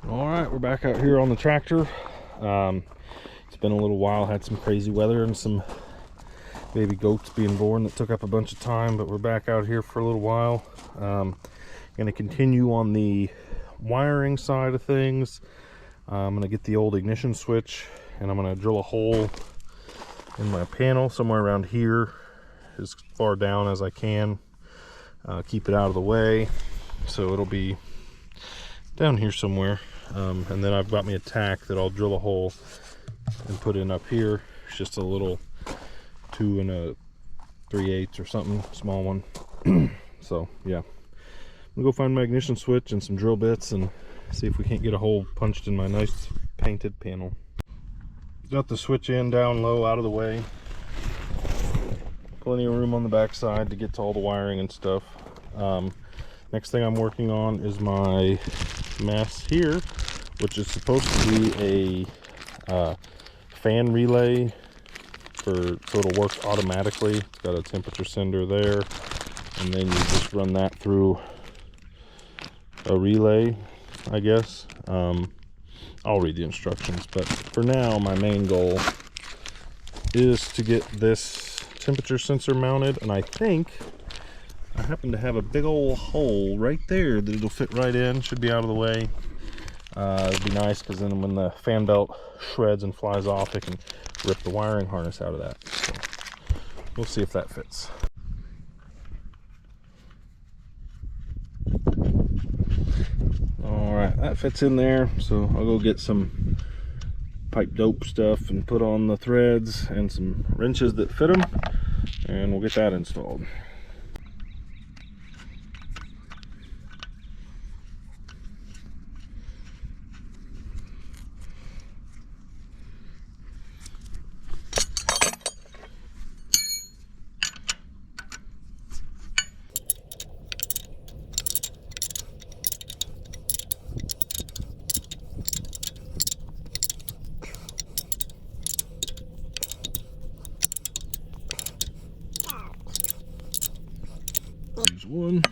All right, we're back out here on the tractor. It's been a little while, had some crazy weather and some baby goats being born that took up a bunch of time, but we're back out here for a little while. Going to continue on the wiring side of things. I'm going to get the old ignition switch and I'm going to drill a hole in my panel somewhere around here, as far down as I can. Keep it out of the way, so it'll be down here somewhere. And then I've got me a tack that I'll drill a hole and put in up here. It's just a little 2 3/8 or something, small one. So yeah, I'm gonna go find my ignition switch and some drill bits and see if we can't get a hole punched in my nice painted panel. Got the switch in down low, out of the way. Plenty of room on the back side to get to all the wiring and stuff. Next thing I'm working on is my mess here, which is supposed to be a fan relay so it'll work automatically. It's got a temperature sender there, and then you just run that through a relay, I guess. I'll read the instructions, but for now my main goal is to get this temperature sensor mounted, and I think I happen to have a big old hole right there that it'll fit right in. Should be out of the way. It'd be nice because then when the fan belt shreds and flies off, it can rip the wiring harness out of that. So we'll see if that fits. All right, that fits in there. So I'll go get some pipe dope stuff and put on the threads and some wrenches that fit them, and we'll get that installed. There's one.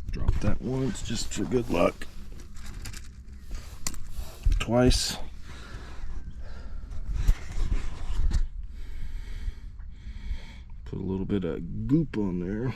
Drop that once just for good luck. Twice. Put a little bit of goop on there.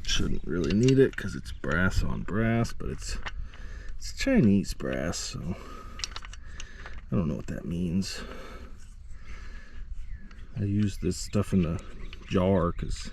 Shouldn't really need it because it's brass on brass, but it's Chinese brass, so I don't know what that means. I use this stuff in the jar because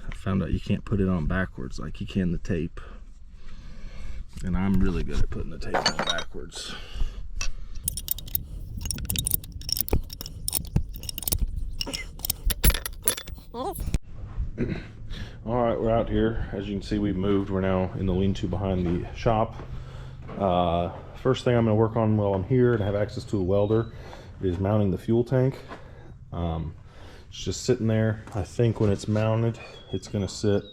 I found out you can't put it on backwards like you can the tape. And I'm really good at putting the tape on backwards. Alright, we're out here. As you can see, we've moved. We're now in the lean-to behind the shop. First thing I'm going to work on while I'm here and have access to a welder is mounting the fuel tank. It's just sitting there. I think when it's mounted, it's going to sit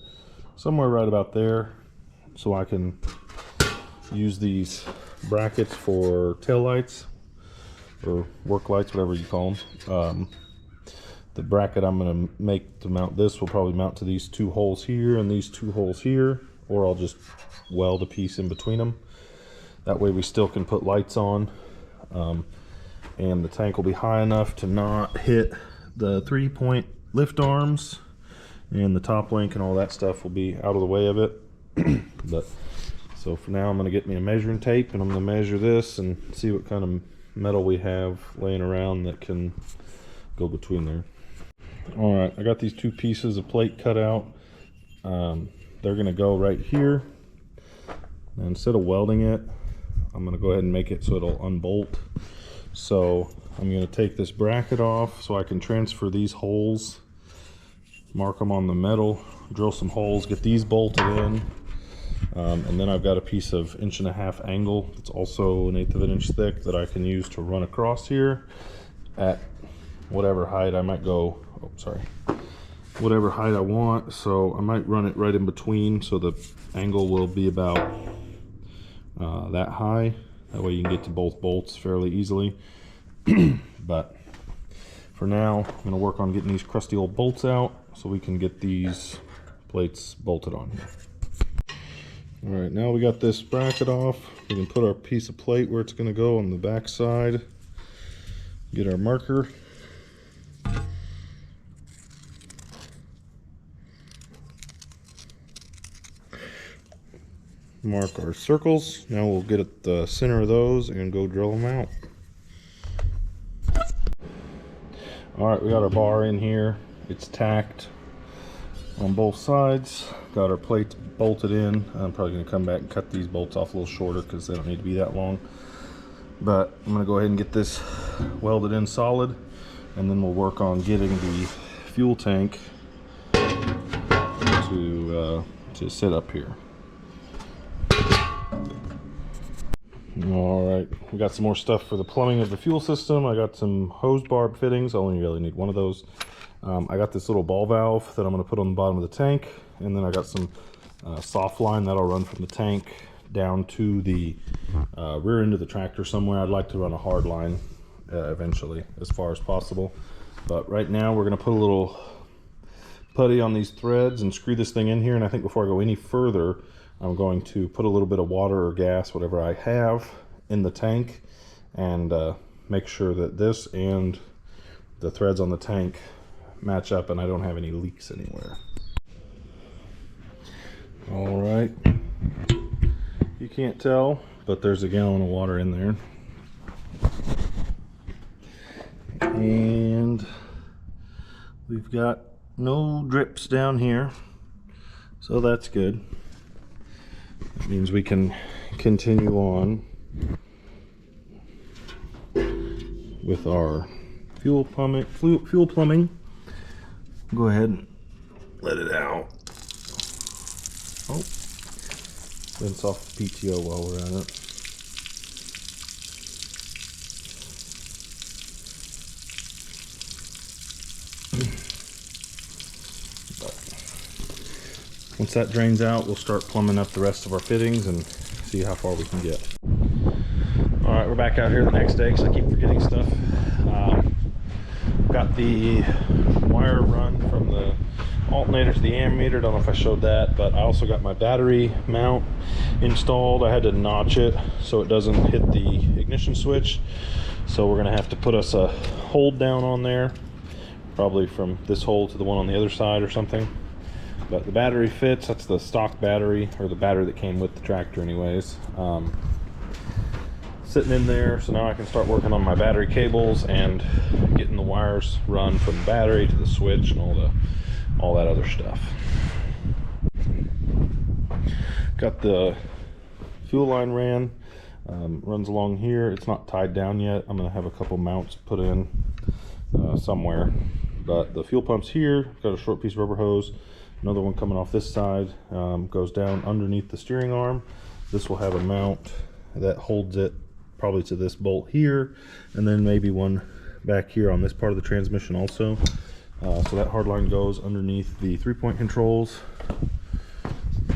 somewhere right about there, so I can use these brackets for tail lights or work lights, whatever you call them. The bracket I'm going to make to mount this will probably mount to these 2 holes here and these 2 holes here, or I'll just weld a piece in between them. That way we still can put lights on, and the tank will be high enough to not hit the 3-point lift arms, and the top link and all that stuff will be out of the way of it. But so for now I'm going to get me a measuring tape, and I'm going to measure this and see what kind of metal we have laying around that can go between there. All right, I got these 2 pieces of plate cut out. They're going to go right here, and instead of welding it, I'm going to go ahead and make it so it'll unbolt. So I'm going to take this bracket off so I can transfer these holes, mark them on the metal, drill some holes, get these bolted in, and then I've got a piece of 1.5 inch angle. It's also 1/8 of an inch thick that I can use to run across here at whatever height. I might go, whatever height I want. So I might run it right in between so the angle will be about that high. That way you can get to both bolts fairly easily. But For now, I'm going to work on getting these crusty old bolts out so we can get these plates bolted on here. All right, now we got this bracket off. We can put our piece of plate where it's going to go on the back side. Get our marker. Mark our circles. Now we'll get at the center of those and go drill them out. All right, we got our bar in here. It's tacked on both sides. Got our plates bolted in. I'm probably going to come back and cut these bolts off a little shorter because they don't need to be that long. But I'm going to go ahead and get this welded in solid, and then we'll work on getting the fuel tank to sit up here. All right, we got some more stuff for the plumbing of the fuel system. I got some hose barb fittings. I only really need one of those. I got this little ball valve that I'm going to put on the bottom of the tank, and then I got some soft line that'll run from the tank down to the rear end of the tractor somewhere. I'd like to run a hard line eventually, as far as possible. But right now we're going to put a little putty on these threads and screw this thing in here. And I think before I go any further, I'm going to put a little bit of water or gas, whatever I have, in the tank, and make sure that this and the threads on the tank match up and I don't have any leaks anywhere. All right, you can't tell, but there's a gallon of water in there. And we've got no drips down here, so that's good. That means we can continue on with our fuel plumbing. Go ahead and let it out. Oh, rinse off the PTO while we're at it. Once that drains out, we'll start plumbing up the rest of our fittings and see how far we can get. All right, we're back out here the next day because I keep forgetting stuff. Got the wire run from the alternator to the ammeter. Don't know if I showed that, but I also got my battery mount installed. I had to notch it so it doesn't hit the ignition switch. So we're gonna have to put us a hold down on there, probably from this hole to the one on the other side or something. But the battery fits. That's the stock battery, or the battery that came with the tractor anyways. Sitting in there, so now I can start working on my battery cables and getting the wires run from the battery to the switch and all that other stuff. Got the fuel line ran, runs along here. It's not tied down yet. I'm gonna have a couple mounts put in somewhere. But the fuel pump's here. Got a short piece of rubber hose. Another one coming off this side, goes down underneath the steering arm. This will have a mount that holds it probably to this bolt here, and then maybe one back here on this part of the transmission also. So that hard line goes underneath the 3-point controls,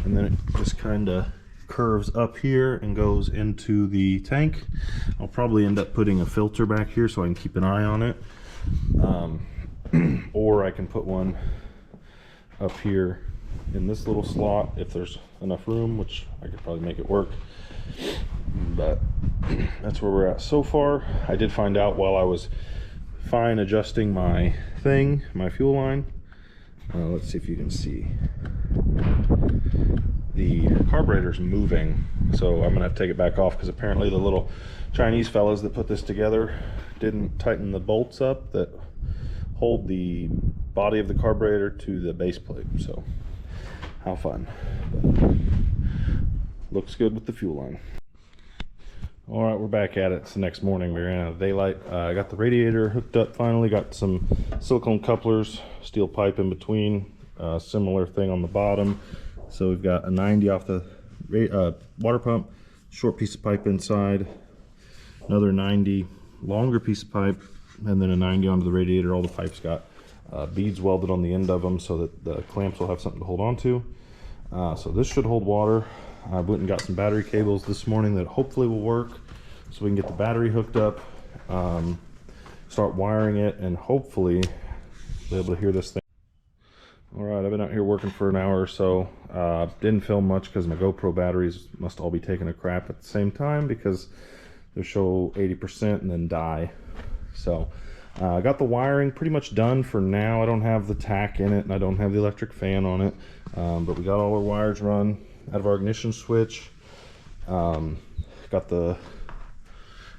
and then it just kind of curves up here and goes into the tank. I'll probably end up putting a filter back here so I can keep an eye on it, or I can put one up here in this little slot if there's enough room, which I could probably make it work. But that's where we're at so far. I did find out while I was fine adjusting my fuel line. Let's see if you can see. The carburetor's moving, so I'm gonna have to take it back off because apparently the little Chinese fellas that put this together didn't tighten the bolts up that hold the body of the carburetor to the base plate. So how fun. But looks good with the fuel line. All right, we're back at it. It's the next morning. We ran out of daylight. I got the radiator hooked up finally. Got some silicone couplers, steel pipe in between, similar thing on the bottom. So we've got a 90 off the water pump, short piece of pipe inside, another 90 longer piece of pipe, and then a 90 onto the radiator. All the pipes got beads welded on the end of them so that the clamps will have something to hold on to. So this should hold water. I went and got some battery cables this morning that hopefully will work so we can get the battery hooked up. start wiring it, and hopefully be able to hear this thing. All right, I've been out here working for an hour or so. Didn't film much because my GoPro batteries must all be taking a crap at the same time, because they show 80% and then die. So I got the wiring pretty much done for now. I don't have the tack in it, and I don't have the electric fan on it, but we got all our wires run out of our ignition switch. Got the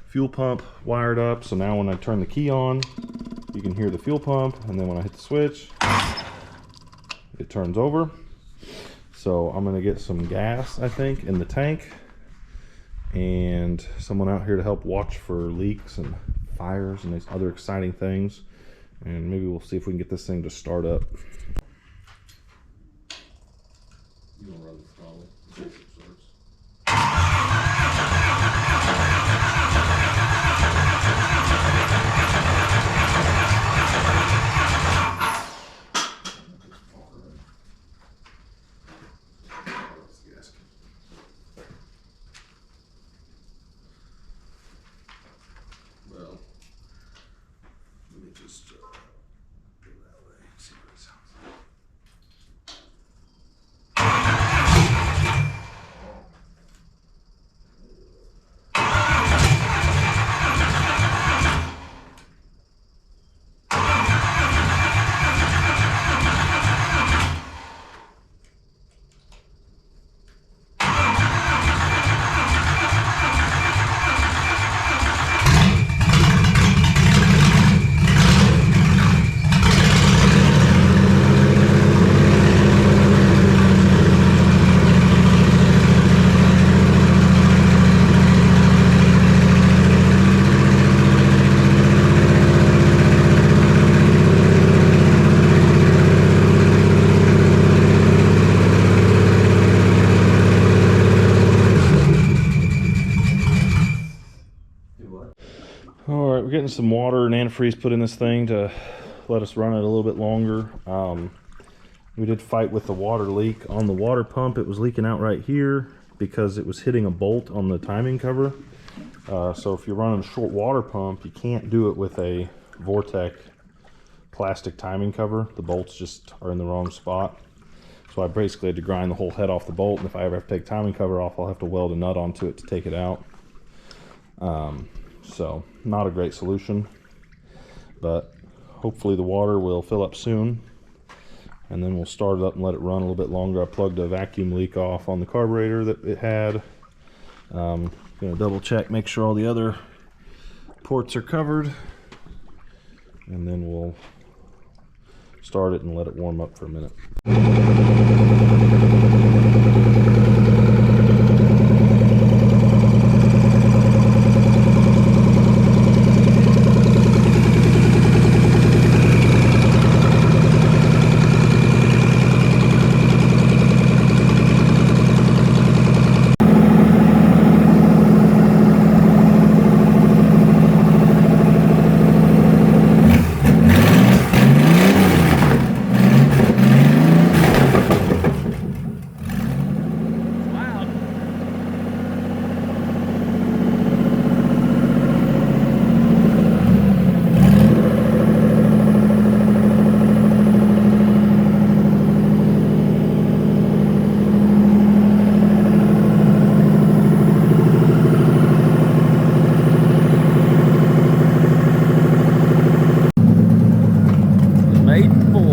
fuel pump wired up, so now when I turn the key on, you can hear the fuel pump, and then when I hit the switch, it turns over. So I'm gonna get some gas, I think, in the tank, and someone out here to help watch for leaks and fires and these other exciting things, and maybe we'll see if we can get this thing to start up. You don't run the throttle. Well, let me just go that way, see what it sounds like. All right, we're getting some water and antifreeze put in this thing to let us run it a little bit longer. We did fight with the water leak on the water pump. It was leaking out right here because it was hitting a bolt on the timing cover. So if you're running a short water pump, you can't do it with a Vortec plastic timing cover. The bolts just are in the wrong spot. So I basically had to grind the whole head off the bolt, and if I ever have to take timing cover off, I'll have to weld a nut onto it to take it out. So not a great solution, but hopefully the water will fill up soon, and then we'll start it up and let it run a little bit longer. I plugged a vacuum leak off on the carburetor that it had. Gonna double check, make sure all the other ports are covered, and then we'll start it and let it warm up for a minute.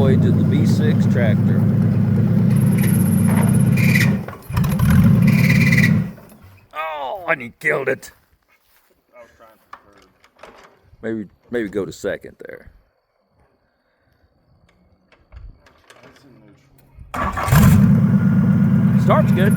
To the B6 tractor. Oh, and he killed it. I was trying for third. Maybe go to second there. Start's good.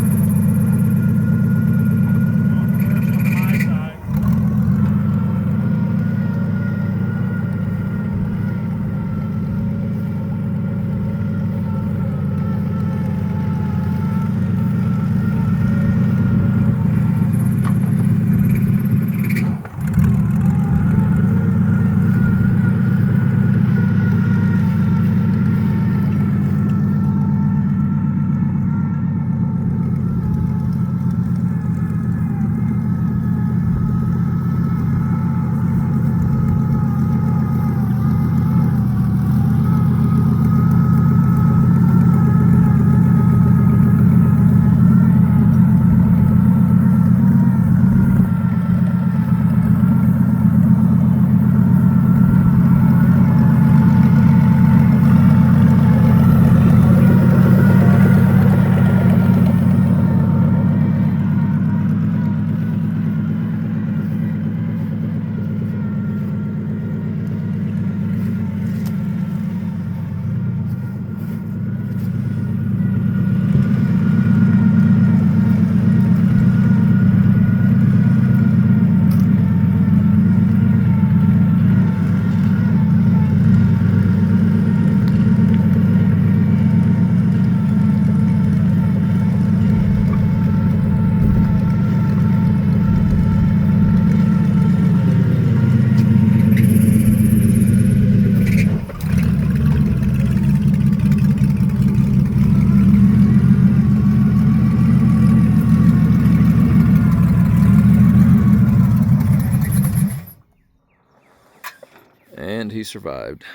And he survived.